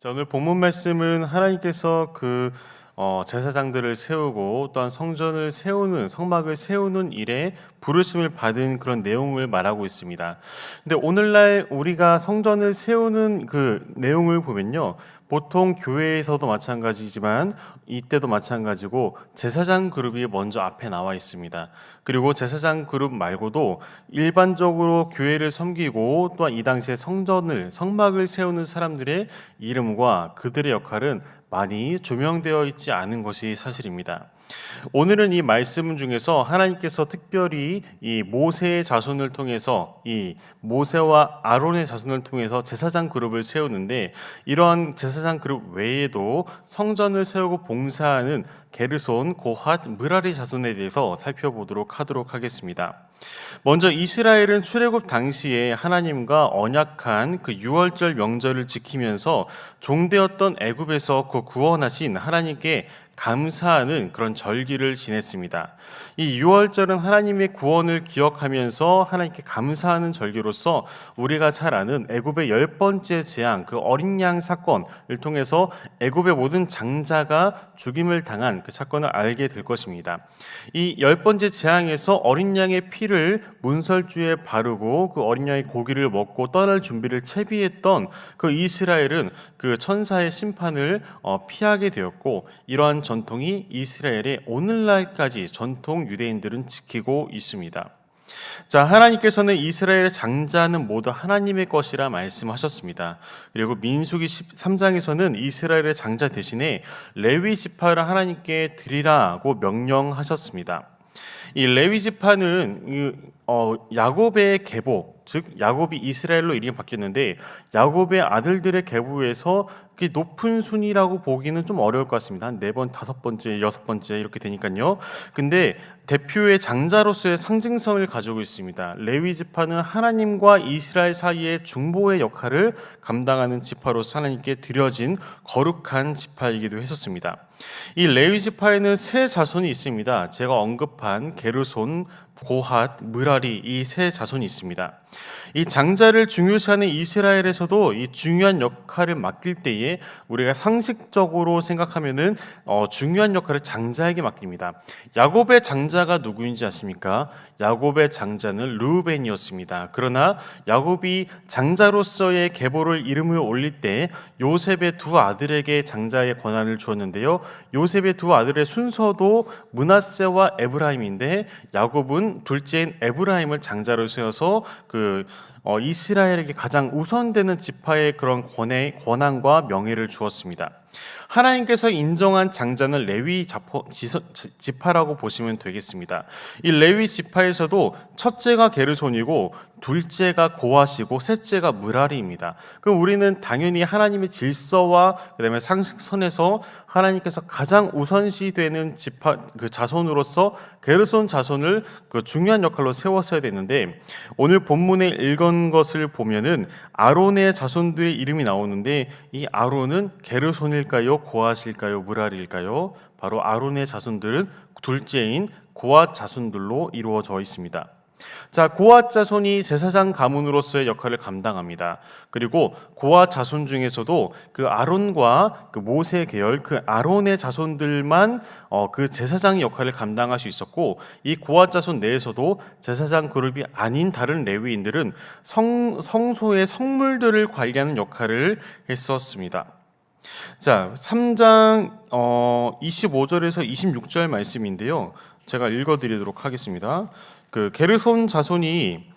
자, 오늘 본문 말씀은 하나님께서 제사장들을 세우고 또한 성전을 세우는 성막을 세우는 일에 부르심을 받은 그런 내용을 말하고 있습니다. 근데 오늘날 우리가 성전을 세우는 그 내용을 보면요. 보통 교회에서도 마찬가지지만 이때도 마찬가지고 제사장 그룹이 먼저 앞에 나와 있습니다. 그리고 제사장 그룹 말고도 일반적으로 교회를 섬기고 또한 이 당시에 성막을 세우는 사람들의 이름과 그들의 역할은 많이 조명되어 있지 않은 것이 사실입니다. 오늘은 이 말씀 중에서 하나님께서 특별히 이 모세의 자손을 통해서 이 모세와 아론의 자손을 통해서 제사장 그룹을 세우는데, 이러한 제사장 그룹 외에도 성전을 세우고 봉사하는 게르손, 고핫, 므라리 자손에 대해서 살펴보도록 하겠습니다. 먼저 이스라엘은 출애굽 당시에 하나님과 언약한 그 유월절 명절을 지키면서 종되었던 애굽에서 구원하신 하나님께 감사하는 그런 절기를 지냈습니다. 이 유월절은 하나님의 구원을 기억하면서 하나님께 감사하는 절기로서 우리가 잘 아는 애굽의 10번째 재앙, 그 어린 양 사건을 통해서 애굽의 모든 장자가 죽임을 당한 그 사건을 알게 될 것입니다. 이 10번째 재앙에서 어린 양의 피를 문설주에 바르고 그 어린 양의 고기를 먹고 떠날 준비를 채비했던 그 이스라엘은 그 천사의 심판을 피하게 되었고, 이러한 전통이 이스라엘의 오늘날까지 전통 유대인들은 지키고 있습니다. 자, 하나님께서는 이스라엘의 장자는 모두 하나님의 것이라 말씀하셨습니다. 그리고 민수기 13장에서는 이스라엘의 장자 대신에 레위 지파를 하나님께 드리라고 명령하셨습니다. 이 레위 지파는 야곱의 계보, 즉 야곱이 이스라엘로 이름이 바뀌었는데 야곱의 아들들의 계보에서 높은 순위라고 보기는 좀 어려울 것 같습니다. 한 4번, 5번째, 6번째 이렇게 되니까요. 근데 대표의 장자로서의 상징성을 가지고 있습니다. 레위 지파는 하나님과 이스라엘 사이의 중보의 역할을 감당하는 지파로서 하나님께 드려진 거룩한 지파이기도 했었습니다. 이 레위 지파에는 세 자손이 있습니다. 제가 언급한 게르손, 고핫, 므라리, 이 세 자손이 있습니다. 이 장자를 중요시하는 이스라엘에서도 이 중요한 역할을 맡길 때에 우리가 상식적으로 생각하면은 중요한 역할을 장자에게 맡깁니다. 야곱의 장자가 누구인지 아십니까? 야곱의 장자는 르우벤이었습니다. 그러나 야곱이 장자로서의 계보를 이름을 올릴 때 요셉의 두 아들에게 장자의 권한을 주었는데요. 요셉의 두 아들의 순서도 므낫세와 에브라임인데 야곱은 둘째인 에브라임을 장자로 세워서 이스라엘에게 가장 우선되는 지파의 그런 권한과 명예를 주었습니다. 하나님께서 인정한 장자는 레위 지파라고 보시면 되겠습니다. 이 레위 지파에서도 첫째가 게르손이고 둘째가 고핫이고 셋째가 므라리입니다. 그럼 우리는 당연히 하나님의 질서와 그다음에 상식선에서 하나님께서 가장 우선시되는 지파 그 자손으로서 게르손 자손을 그 중요한 역할로 세웠어야 되는데, 오늘 본문에 읽은 것을 보면은 아론의 자손들의 이름이 나오는데 이 아론은 게르손일까요? 고핫일까요? 므라리일까요? 바로 아론의 자손들은 둘째인 고핫 자손들로 이루어져 있습니다. 자, 고핫 자손이 제사장 가문으로서의 역할을 감당합니다. 그리고 고핫 자손 중에서도 그 아론과 그 모세 계열, 그 아론의 자손들만 그 제사장 역할을 감당할 수 있었고, 이 고핫 자손 내에서도 제사장 그룹이 아닌 다른 레위인들은 성소의 성물들을 관리하는 역할을 했었습니다. 자, 3장 25절에서 26절 말씀인데요. 제가 읽어드리도록 하겠습니다. 그 게르손 자손이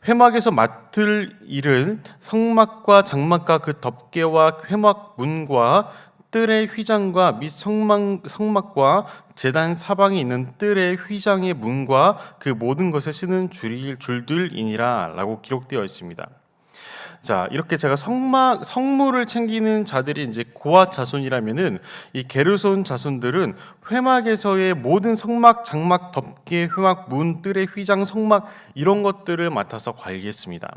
회막에서 맡을 일은 성막과 장막과 그 덮개와 회막 문과 뜰의 휘장과 및 성막과 제단 사방에 있는 뜰의 휘장의 문과 그 모든 것에 쓰는 줄들이니라 라고 기록되어 있습니다. 자, 이렇게 제가 성물을 챙기는 자들이 이제 고핫 자손이라면은 이 게르손 자손들은 회막에서의 모든 성막, 장막, 덮개, 회막, 문, 뜰의 휘장, 성막 이런 것들을 맡아서 관리했습니다.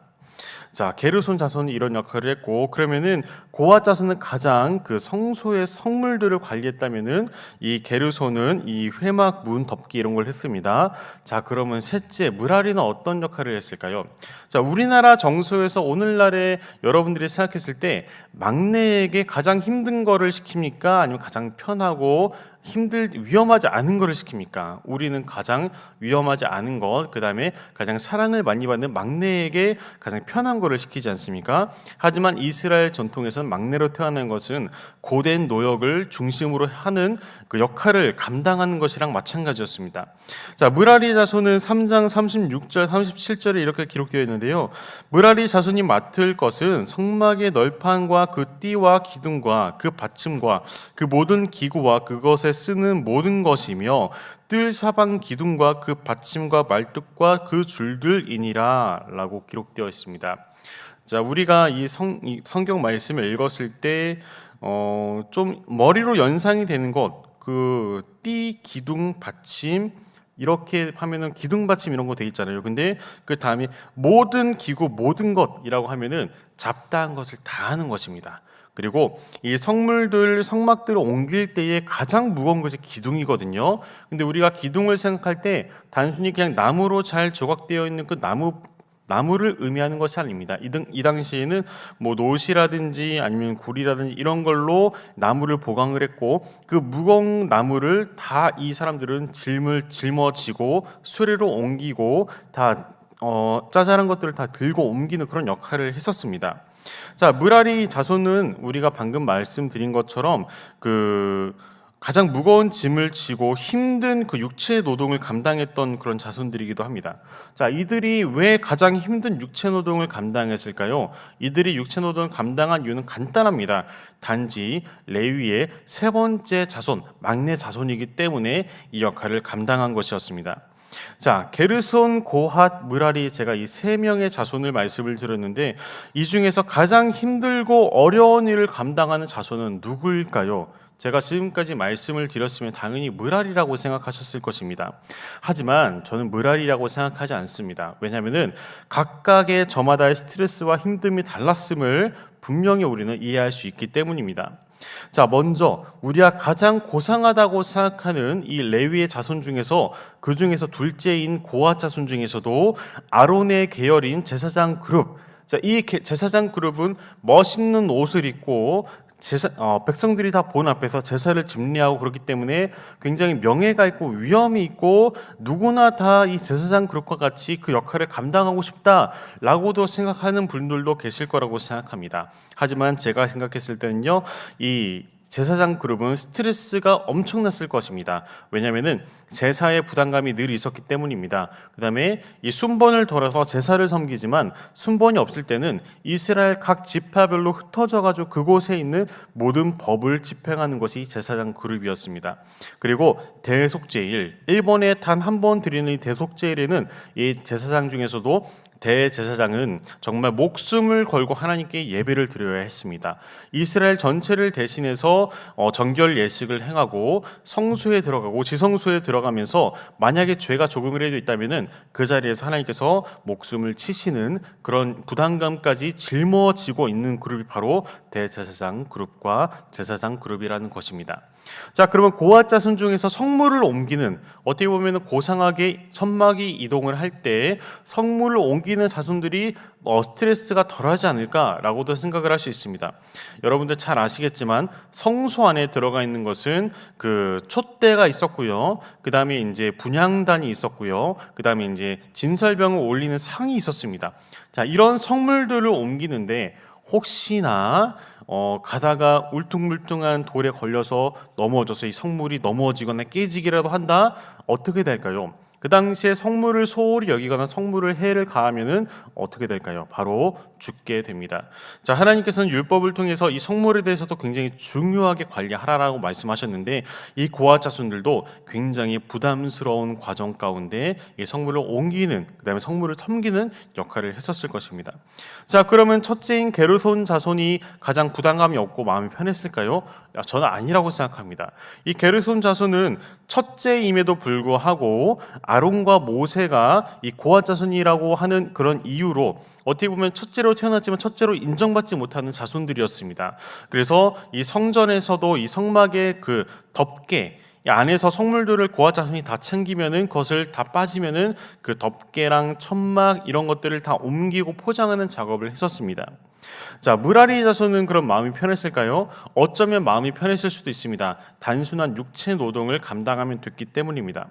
자, 게르손 자손이 이런 역할을 했고, 그러면은 고핫 자손은 가장 그 성소의 성물들을 관리했다면은 이 게르손은 이 회막 문 덮기 이런 걸 했습니다. 자, 그러면 셋째 무라리는 어떤 역할을 했을까요? 자, 우리나라 정서에서 오늘날에 여러분들이 생각했을 때 막내에게 가장 힘든 거를 시킵니까? 아니면 가장 편하고 위험하지 않은 거를 시킵니까? 우리는 가장 위험하지 않은 것, 그 다음에 가장 사랑을 많이 받는 막내에게 가장 편한 거를 시키지 않습니까? 하지만 이스라엘 전통에서는 막내로 태어난 것은 고된 노역을 중심으로 하는 그 역할을 감당하는 것이랑 마찬가지였습니다. 자, 무라리 자손은 3장 36절, 37절에 이렇게 기록되어 있는데요. 무라리 자손이 맡을 것은 성막의 널판과 그 띠와 기둥과 그 받침과 그 모든 기구와 그것에 쓰는 모든 것이며 뜰 사방 기둥과 그 받침과 말뚝과 그 줄들이니라 라고 기록되어 있습니다. 자, 우리가 이 성경 말씀을 읽었을 때 좀 머리로 연상이 되는 것, 그 띠, 기둥, 받침 이렇게 하면은 기둥 받침 이런 거 돼 있잖아요. 근데 그 다음에 모든 기구, 모든 것이라고 하면은 잡다한 것을 다 하는 것입니다. 그리고 이 성막들을 옮길 때에 가장 무거운 것이 기둥이거든요. 근데 우리가 기둥을 생각할 때 단순히 그냥 나무로 잘 조각되어 있는 그 나무를 의미하는 것이 아닙니다. 이 당시에는 뭐 노시라든지 아니면 구리라든지 이런 걸로 나무를 보강을 했고 그 무거운 나무를 다 이 사람들은 짊어지고 수레로 옮기고 다 짜잘한 것들을 다 들고 옮기는 그런 역할을 했었습니다. 자, 무라리 자손은 우리가 방금 말씀드린 것처럼 그 가장 무거운 짐을 지고 힘든 그 육체 노동을 감당했던 그런 자손들이기도 합니다. 자, 이들이 왜 가장 힘든 육체 노동을 감당했을까요? 이들이 육체 노동을 감당한 이유는 간단합니다. 단지 레위의 세 번째 자손, 막내 자손이기 때문에 이 역할을 감당한 것이었습니다. 자, 게르손, 고핫, 무라리 제가 이 세 명의 자손을 말씀을 드렸는데 이 중에서 가장 힘들고 어려운 일을 감당하는 자손은 누구일까요? 제가 지금까지 말씀을 드렸으면 당연히 무라리라고 생각하셨을 것입니다. 하지만 저는 무라리라고 생각하지 않습니다. 왜냐하면 각각의 저마다의 스트레스와 힘듦이 달랐음을 분명히 우리는 이해할 수 있기 때문입니다. 자, 먼저 우리가 가장 고상하다고 생각하는 이 레위의 자손 중에서 그 중에서 둘째인 고핫 자손 중에서도 아론의 계열인 제사장 그룹, 자, 이 제사장 그룹은 멋있는 옷을 입고 백성들이 다 본 앞에서 제사를 집례하고 그렇기 때문에 굉장히 명예가 있고 위엄이 있고 누구나 다 이 제사장 그룹과 같이 그 역할을 감당하고 싶다라고도 생각하는 분들도 계실 거라고 생각합니다. 하지만 제가 생각했을 때는요, 이 제사장 그룹은 스트레스가 엄청났을 것입니다. 왜냐하면 제사의 부담감이 늘 있었기 때문입니다. 그 다음에 이 순번을 돌아서 제사를 섬기지만 순번이 없을 때는 이스라엘 각 지파별로 흩어져가지고 그곳에 있는 모든 법을 집행하는 것이 제사장 그룹이었습니다. 그리고 대속제일, 일본에 단 한 번 드리는 이 대속제일에는 이 제사장 중에서도 대제사장은 정말 목숨을 걸고 하나님께 예배를 드려야 했습니다. 이스라엘 전체를 대신해서 정결 예식을 행하고 성소에 들어가고 지성소에 들어가면서 만약에 죄가 조금이라도 있다면은 그 자리에서 하나님께서 목숨을 치시는 그런 부담감까지 짊어지고 있는 그룹이 바로 대제사장 그룹과 제사장 그룹이라는 것입니다. 자, 그러면 고핫 자손 중에서 성물을 옮기는, 어떻게 보면 고상하게 천막이 이동을 할 때 성물을 옮기는 자손들이 스트레스가 덜하지 않을까라고도 생각을 할 수 있습니다. 여러분들 잘 아시겠지만 성소 안에 들어가 있는 것은 그 촛대가 있었고요. 그 다음에 이제 분향단이 있었고요. 그 다음에 이제 진설병을 올리는 상이 있었습니다. 자, 이런 성물들을 옮기는데 혹시나 가다가 울퉁불퉁한 돌에 걸려서 넘어져서 이 성물이 넘어지거나 깨지기라도 한다? 어떻게 될까요? 그 당시에 성물을 소홀히 여기거나 성물을 해를 가하면은 어떻게 될까요? 바로 죽게 됩니다. 자, 하나님께서는 율법을 통해서 이 성물에 대해서도 굉장히 중요하게 관리하라라고 말씀하셨는데 이 고핫 자손들도 굉장히 부담스러운 과정 가운데 이 성물을 옮기는, 그다음에 성물을 섬기는 역할을 했었을 것입니다. 자, 그러면 첫째인 게르손 자손이 가장 부담감이 없고 마음이 편했을까요? 저는 아니라고 생각합니다. 이 게르손 자손은 첫째임에도 불구하고 아론과 모세가 이 고아 자손이라고 하는 그런 이유로 어떻게 보면 첫째로 태어났지만 첫째로 인정받지 못하는 자손들이었습니다. 그래서 이 성전에서도 이 성막의 그 덮개 이 안에서 성물들을 고아 자손이 다 챙기면은 그것을 다 빠지면은 그 덮개랑 천막 이런 것들을 다 옮기고 포장하는 작업을 했었습니다. 자, 무라리 자손은 그런 마음이 편했을까요? 어쩌면 마음이 편했을 수도 있습니다. 단순한 육체 노동을 감당하면 됐기 때문입니다.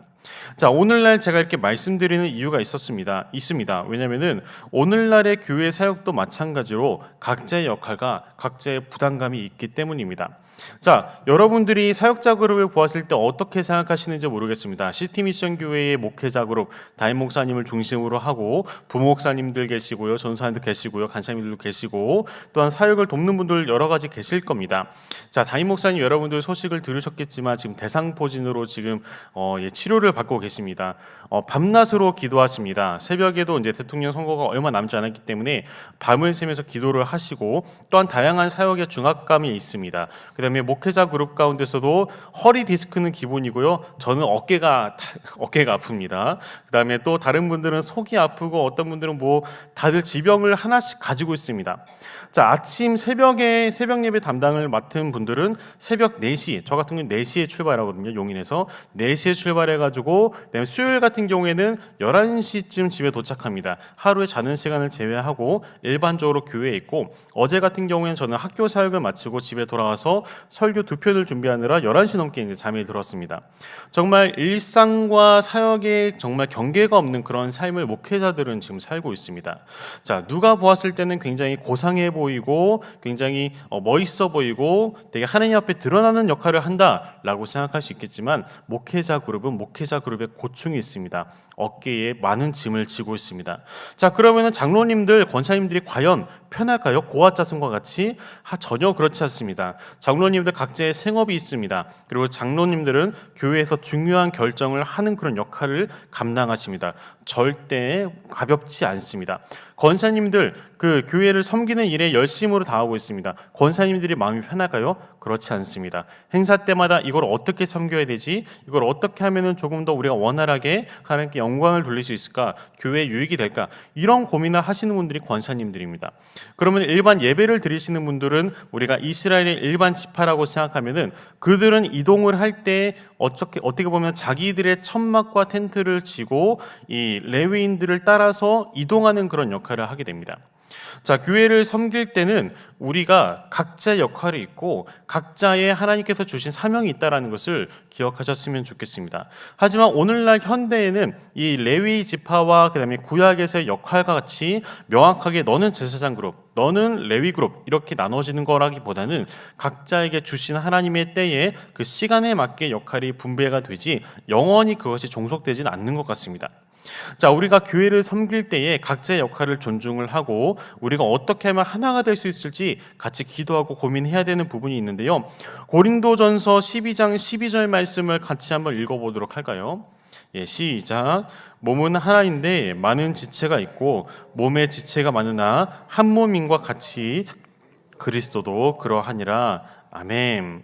자, 오늘날 제가 이렇게 말씀드리는 이유가 있습니다. 왜냐하면은 오늘날의 교회 사역도 마찬가지로 각자의 역할과 각자의 부담감이 있기 때문입니다. 자, 여러분들이 사역자 그룹을 보았을 때 어떻게 생각하시는지 모르겠습니다. 시티미션 교회의 목회자 그룹 담임 목사님을 중심으로 하고 부목사님들 계시고요, 전사님들 계시고요, 간사님들도 계시고 또한 사역을 돕는 분들 여러 가지 계실 겁니다. 자, 담임 목사님 여러분들 소식을 들으셨겠지만 지금 대상포진으로 지금 치료를 받고 계십니다. 밤낮으로 기도하십니다. 새벽에도 이제 대통령 선거가 얼마 남지 않았기 때문에 밤을 새면서 기도를 하시고 또한 다양한 사역의 중압감이 있습니다. 그다음에 목회자 그룹 가운데서도 허리 디스크는 기본이고요. 저는 어깨가 아픕니다. 그다음에 또 다른 분들은 속이 아프고 어떤 분들은 뭐 다들 지병을 하나씩 가지고 있습니다. 자, 아침 새벽 예배 담당을 맡은 분들은 새벽 4시, 저 같은 경우는 4시에 출발하거든요. 용인에서 4시에 출발해가지고 그다음에 수요일 같은 경우에는 11시쯤 집에 도착합니다. 하루에 자는 시간을 제외하고 일반적으로 교회에 있고 어제 같은 경우에는 저는 학교 사역을 마치고 집에 돌아와서 설교 2편을 준비하느라 11시 넘게 이제 잠에 들었습니다. 정말 일상과 사역에 정말 경계가 없는 그런 삶을 목회자들은 지금 살고 있습니다. 자, 누가 보았을 때는 굉장히 고상해 보이고 굉장히 멋있어 보이고 되게 하나님 앞에 드러나는 역할을 한다라고 생각할 수 있겠지만 목회자 그룹은 목회자 그룹의 고충이 있습니다. 어깨에 많은 짐을 지고 있습니다. 자, 그러면은 장로님들, 권사님들이 과연 편할까요? 고아 자손과 같이? 전혀 그렇지 않습니다. 장로님들 각자의 생업이 있습니다. 그리고 장로님들은 교회에서 중요한 결정을 하는 그런 역할을 감당하십니다. 절대 가볍지 않습니다. 권사님들 그 교회를 섬기는 일에 열심으로 다하고 있습니다. 권사님들이 마음이 편할까요? 그렇지 않습니다. 행사 때마다 이걸 어떻게 섬겨야 되지? 이걸 어떻게 하면은 조금 더 우리가 원활하게 하나님께 영광을 돌릴 수 있을까? 교회에 유익이 될까? 이런 고민을 하시는 분들이 권사님들입니다. 그러면 일반 예배를 드리시는 분들은 우리가 이스라엘의 일반 지파라고 생각하면은 그들은 이동을 할 때 어떻게 보면 자기들의 천막과 텐트를 치고 이 레위인들을 따라서 이동하는 그런 역할을 하게 됩니다. 자, 교회를 섬길 때는 우리가 각자의 역할이 있고 각자의 하나님께서 주신 사명이 있다는 것을 기억하셨으면 좋겠습니다. 하지만 오늘날 현대에는 이 레위 지파와 그다음에 구약에서의 역할과 같이 명확하게 너는 제사장 그룹, 너는 레위 그룹 이렇게 나눠지는 거라기보다는 각자에게 주신 하나님의 때에 그 시간에 맞게 역할이 분배가 되지 영원히 그것이 종속되지는 않는 것 같습니다. 자, 우리가 교회를 섬길 때에 각자의 역할을 존중을 하고 우리가 어떻게 하면 하나가 될 수 있을지 같이 기도하고 고민해야 되는 부분이 있는데요. 고린도전서 12장 12절 말씀을 같이 한번 읽어보도록 할까요? 예, 시작. 몸은 하나인데 많은 지체가 있고 몸의 지체가 많으나 한 몸인과 같이 그리스도도 그러하니라. 아멘.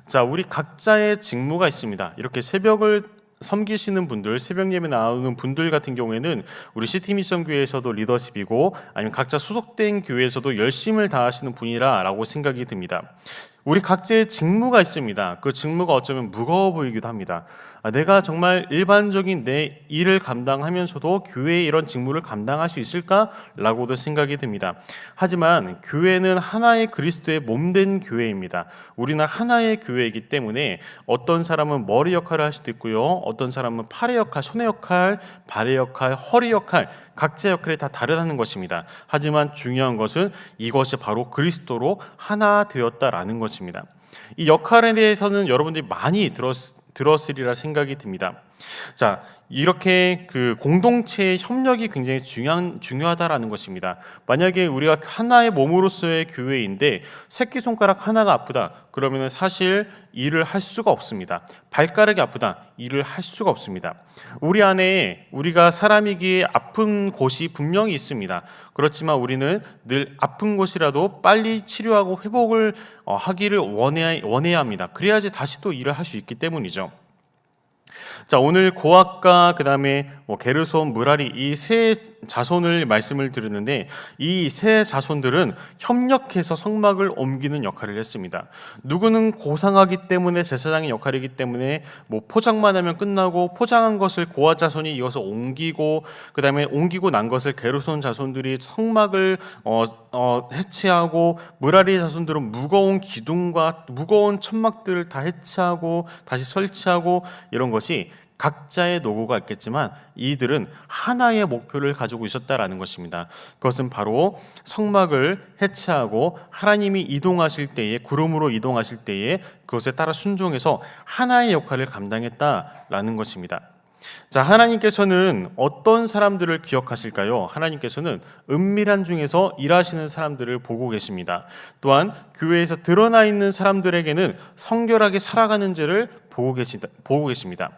자, 우리 각자의 직무가 있습니다. 이렇게 새벽을 섬기시는 분들, 새벽 예배 나오는 분들 같은 경우에는 우리 시티미션 교회에서도 리더십이고 아니면 각자 소속된 교회에서도 열심을 다하시는 분이라고 생각이 듭니다. 우리 각자의 직무가 있습니다. 그 직무가 어쩌면 무거워 보이기도 합니다. 내가 정말 일반적인 내 일을 감당하면서도 교회의 이런 직무를 감당할 수 있을까라고도 생각이 듭니다. 하지만 교회는 하나의 그리스도의 몸된 교회입니다. 우리는 하나의 교회이기 때문에 어떤 사람은 머리 역할을 할 수도 있고요. 어떤 사람은 팔의 역할, 손의 역할, 발의 역할, 허리 역할 각자 역할이 다 다르다는 것입니다. 하지만 중요한 것은 이것이 바로 그리스도로 하나 되었다라는 것입니다. 이 역할에 대해서는 여러분들이 많이 들었으리라 생각이 듭니다. 자, 이렇게 그 공동체의 협력이 굉장히 중요하다라는 것입니다. 만약에 우리가 하나의 몸으로서의 교회인데 새끼손가락 하나가 아프다 그러면 사실 일을 할 수가 없습니다. 발가락이 아프다 일을 할 수가 없습니다. 우리 안에 우리가 사람이기에 아픈 곳이 분명히 있습니다. 그렇지만 우리는 늘 아픈 곳이라도 빨리 치료하고 회복을 하기를 원해야 합니다. 그래야지 다시 또 일을 할 수 있기 때문이죠. 자, 오늘 고학과 그다음에 게르손, 므라리 이 세 자손을 말씀을 드렸는데 이 세 자손들은 협력해서 성막을 옮기는 역할을 했습니다. 누구는 고상하기 때문에 제사장의 역할이기 때문에 포장만 하면 끝나고 포장한 것을 고아 자손이 이어서 옮기고 그다음에 옮기고 난 것을 게르손 자손들이 성막을 해체하고 므라리 자손들은 무거운 기둥과 무거운 천막들을 다 해체하고 다시 설치하고 이런 것이 각자의 노고가 있겠지만 이들은 하나의 목표를 가지고 있었다라는 것입니다. 그것은 바로 성막을 해체하고 하나님이 이동하실 때에 구름으로 이동하실 때에 그것에 따라 순종해서 하나의 역할을 감당했다라는 것입니다. 자, 하나님께서는 어떤 사람들을 기억하실까요? 하나님께서는 은밀한 중에서 일하시는 사람들을 보고 계십니다. 또한 교회에서 드러나 있는 사람들에게는 성결하게 살아가는 죄를 보고 계십니다.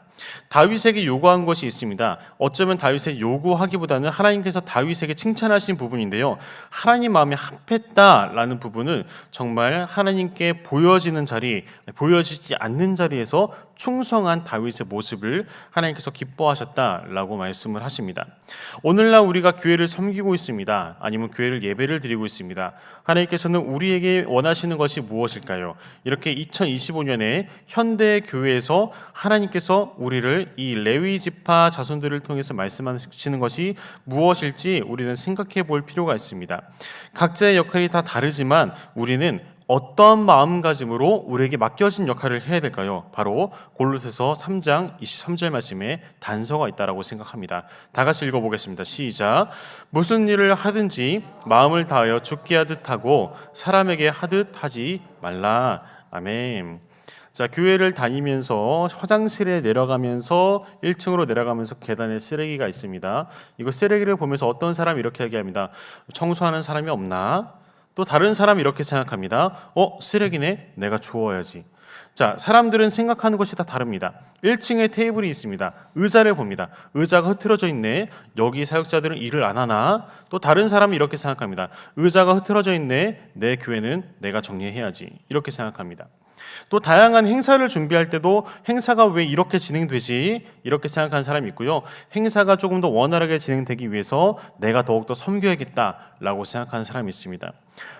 다윗에게 요구한 것이 있습니다. 어쩌면 다윗에게 요구하기보다는 하나님께서 다윗에게 칭찬하신 부분인데요. 하나님 마음에 합했다라는 부분은 정말 하나님께 보여지지 않는 자리에서 충성한 다윗의 모습을 하나님께서 기뻐하셨다라고 말씀을 하십니다. 오늘날 우리가 교회를 섬기고 있습니다. 아니면 교회를 예배를 드리고 있습니다. 하나님께서는 우리에게 원하시는 것이 무엇일까요? 이렇게 2025년에 현대 교회에서 하나님께서 우리를 이 레위 지파 자손들을 통해서 말씀하시는 것이 무엇일지 우리는 생각해 볼 필요가 있습니다. 각자의 역할이 다 다르지만 우리는 어떠한 마음가짐으로 우리에게 맡겨진 역할을 해야 될까요? 바로 골로새서 3장 23절 말씀에 단서가 있다라고 생각합니다. 다 같이 읽어보겠습니다. 시작. 무슨 일을 하든지 마음을 다하여 주께 하듯 하고 사람에게 하듯 하지 말라. 아멘. 자, 교회를 다니면서 화장실에 내려가면서 1층으로 내려가면서 계단에 쓰레기가 있습니다. 이거 쓰레기를 보면서 어떤 사람이 이렇게 얘기합니다. 청소하는 사람이 없나? 또 다른 사람이 이렇게 생각합니다. 쓰레기네? 내가 주워야지. 자, 사람들은 생각하는 것이 다 다릅니다. 1층에 테이블이 있습니다. 의자를 봅니다. 의자가 흐트러져 있네. 여기 사역자들은 일을 안 하나? 또 다른 사람이 이렇게 생각합니다. 의자가 흐트러져 있네. 내 교회는 내가 정리해야지. 이렇게 생각합니다. 또 다양한 행사를 준비할 때도 행사가 왜 이렇게 진행되지? 이렇게 생각하는 사람이 있고요. 행사가 조금 더 원활하게 진행되기 위해서 내가 더욱더 섬겨야겠다라고 생각하는 사람이 있습니다.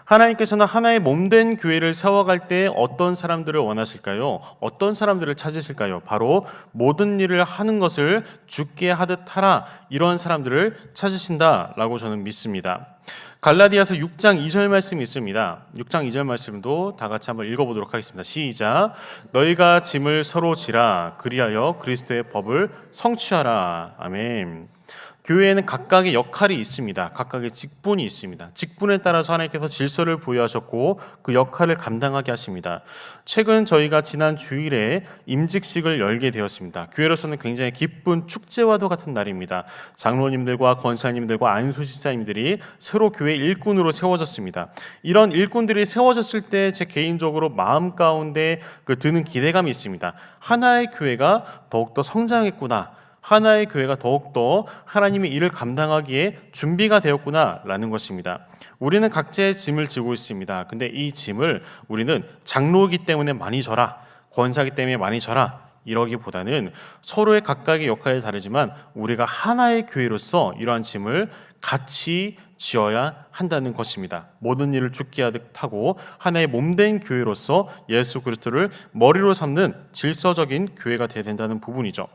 하나님께서는 하나의 몸된 교회를 세워갈 때 어떤 사람들을 원하실까요? 어떤 사람들을 찾으실까요? 바로 모든 일을 하는 것을 주께 하듯 하라, 이런 사람들을 찾으신다라고 저는 믿습니다. 갈라디아서 6장 2절 말씀이 있습니다. 6장 2절 말씀도 다 같이 한번 읽어보도록 하겠습니다. 시작. 너희가 짐을 서로 지라 그리하여 그리스도의 법을 성취하라. 아멘. 교회에는 각각의 역할이 있습니다. 각각의 직분이 있습니다. 직분에 따라서 하나님께서 질서를 부여하셨고 그 역할을 감당하게 하십니다. 최근 저희가 지난 주일에 임직식을 열게 되었습니다. 교회로서는 굉장히 기쁜 축제와도 같은 날입니다. 장로님들과 권사님들과 안수집사님들이 새로 교회 일꾼으로 세워졌습니다. 이런 일꾼들이 세워졌을 때 제 개인적으로 마음 가운데 드는 기대감이 있습니다. 하나의 교회가 더욱더 성장했구나. 하나의 교회가 더욱더 하나님의 일을 감당하기에 준비가 되었구나라는 것입니다. 우리는 각자의 짐을 지고 있습니다. 근데 이 짐을 우리는 장로이기 때문에 많이 져라, 권사이기 때문에 많이 져라, 이러기보다는 서로의 각각의 역할이 다르지만 우리가 하나의 교회로서 이러한 짐을 같이 지어야 한다는 것입니다. 모든 일을 주께 하듯 하고 하나의 몸된 교회로서 예수 그리스도를 머리로 삼는 질서적인 교회가 되어야 된다는 부분이죠.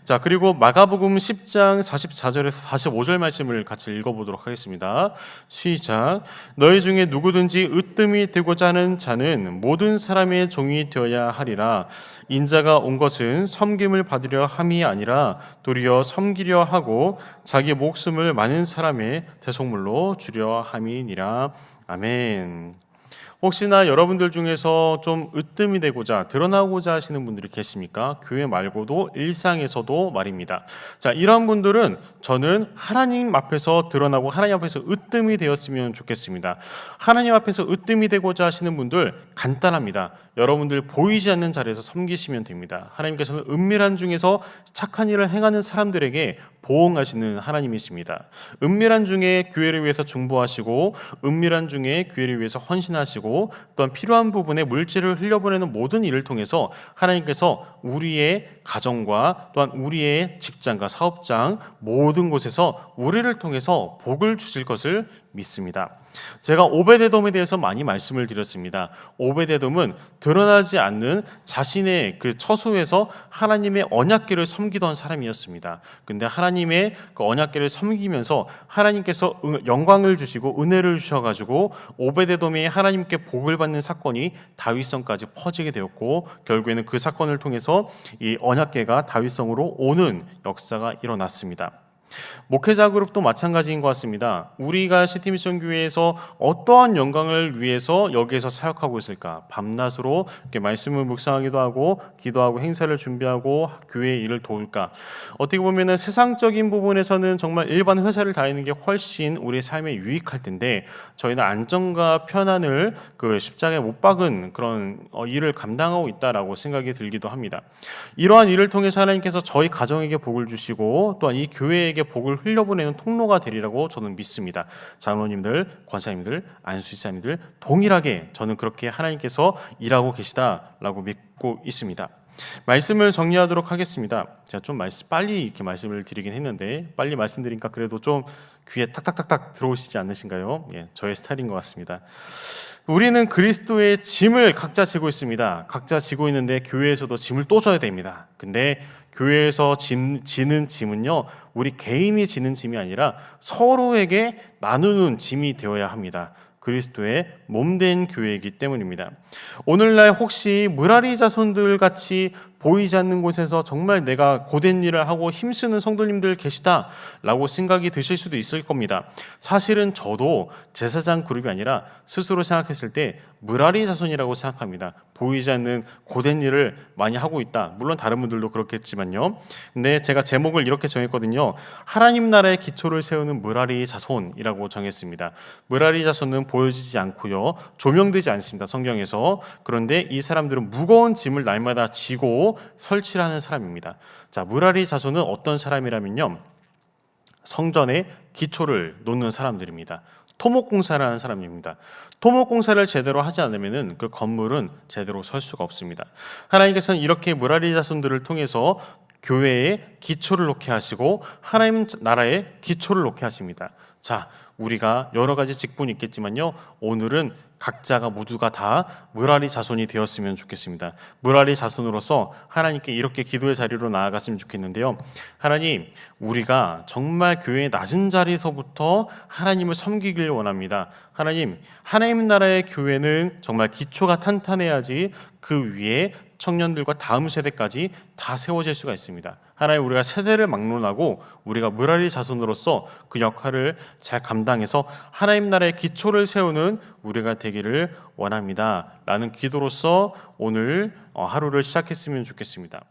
자, 그리고 마가복음 10장 44절에서 45절 말씀을 같이 읽어보도록 하겠습니다. 시작. 너희 중에 누구든지 으뜸이 되고자 하는 자는 모든 사람의 종이 되어야 하리라. 인자가 온 것은 섬김을 받으려 함이 아니라 도리어 섬기려 하고 자기 목숨을 많은 사람의 대속물로 주려 함이니라. 아멘. 혹시나 여러분들 중에서 좀 으뜸이 되고자 드러나고자 하시는 분들이 계십니까? 교회 말고도 일상에서도 말입니다. 자, 이런 분들은 저는 하나님 앞에서 드러나고 하나님 앞에서 으뜸이 되었으면 좋겠습니다. 하나님 앞에서 으뜸이 되고자 하시는 분들 간단합니다. 여러분들 보이지 않는 자리에서 섬기시면 됩니다. 하나님께서는 은밀한 중에서 착한 일을 행하는 사람들에게 보응하시는 하나님이십니다. 은밀한 중에 교회를 위해서 중보하시고 은밀한 중에 교회를 위해서 헌신하시고 또한 필요한 부분에 물질을 흘려보내는 모든 일을 통해서 하나님께서 우리의 가정과 또한 우리의 직장과 사업장 모든 곳에서 우리를 통해서 복을 주실 것을 믿습니다. 제가 오베데돔에 대해서 많이 말씀을 드렸습니다. 오베데돔은 드러나지 않는 자신의 그 처소에서 하나님의 언약궤를 섬기던 사람이었습니다. 근데 하나님의 그 언약궤를 섬기면서 하나님께서 영광을 주시고 은혜를 주셔가지고 오베데돔이 하나님께 복을 받는 사건이 다윗성까지 퍼지게 되었고 결국에는 그 사건을 통해서 이 언약궤가 다윗성으로 오는 역사가 일어났습니다. 목회자 그룹도 마찬가지인 것 같습니다. 우리가 시티미션 교회에서 어떠한 영광을 위해서 여기에서 사역하고 있을까? 밤낮으로 이렇게 말씀을 묵상하기도 하고 기도하고 행사를 준비하고 교회의 일을 도울까? 어떻게 보면은 세상적인 부분에서는 정말 일반 회사를 다니는 게 훨씬 우리의 삶에 유익할 텐데 저희는 안정과 편안을 그 십자가에 못 박은 그런 일을 감당하고 있다라고 생각이 들기도 합니다. 이러한 일을 통해서 하나님께서 저희 가정에게 복을 주시고 또한 이 교회에게 복을 흘려보내는 통로가 되리라고 저는 믿습니다. 장로님들, 권사님들, 안수사님들 동일하게 저는 그렇게 하나님께서 일하고 계시다라고 믿고 있습니다. 말씀을 정리하도록 하겠습니다. 제가 좀 빨리 이렇게 말씀을 드리긴 했는데 빨리 말씀드리니까 그래도 좀 귀에 탁탁탁탁 들어오시지 않으신가요? 예, 저의 스타일인 것 같습니다. 우리는 그리스도의 짐을 각자 지고 있습니다. 각자 지고 있는데 교회에서도 짐을 또 져야 됩니다. 근데 교회에서 지는 짐은요, 우리 개인이 지는 짐이 아니라 서로에게 나누는 짐이 되어야 합니다. 그리스도의 몸된 교회이기 때문입니다. 오늘날 혹시 무라리 자손들 같이 보이지 않는 곳에서 정말 내가 고된 일을 하고 힘쓰는 성도님들 계시다라고 생각이 드실 수도 있을 겁니다. 사실은 저도 제사장 그룹이 아니라 스스로 생각했을 때 무라리 자손이라고 생각합니다. 보이지 않는 고된 일을 많이 하고 있다. 물론 다른 분들도 그렇겠지만요. 근데 제가 제목을 이렇게 정했거든요. 하나님 나라의 기초를 세우는 무라리 자손이라고 정했습니다. 무라리 자손은 보여지지 않고요. 조명되지 않습니다. 성경에서. 그런데 이 사람들은 무거운 짐을 날마다 지고 설치를 하는 사람입니다. 자, 무라리 자손은 어떤 사람이라면요. 성전의 기초를 놓는 사람들입니다. 토목공사를 하는 사람입니다. 토목공사를 제대로 하지 않으면 그 건물은 제대로 설 수가 없습니다. 하나님께서는 이렇게 무라리 자손들을 통해서 교회의 기초를 놓게 하시고 하나님 나라의 기초를 놓게 하십니다. 자, 우리가 여러 가지 직분이 있겠지만요. 오늘은 각자가 모두가 다 무라리 자손이 되었으면 좋겠습니다. 무라리 자손으로서 하나님께 이렇게 기도의 자리로 나아갔으면 좋겠는데요. 하나님, 우리가 정말 교회의 낮은 자리에서부터 하나님을 섬기길 원합니다. 하나님 나라의 교회는 정말 기초가 탄탄해야지 그 위에 청년들과 다음 세대까지 다 세워질 수가 있습니다. 하나님, 우리가 세대를 막론하고 우리가 무라리 자손으로서 그 역할을 잘 감당해서 하나님 나라의 기초를 세우는 우리가 되기를 원합니다. 라는 기도로서 오늘 하루를 시작했으면 좋겠습니다.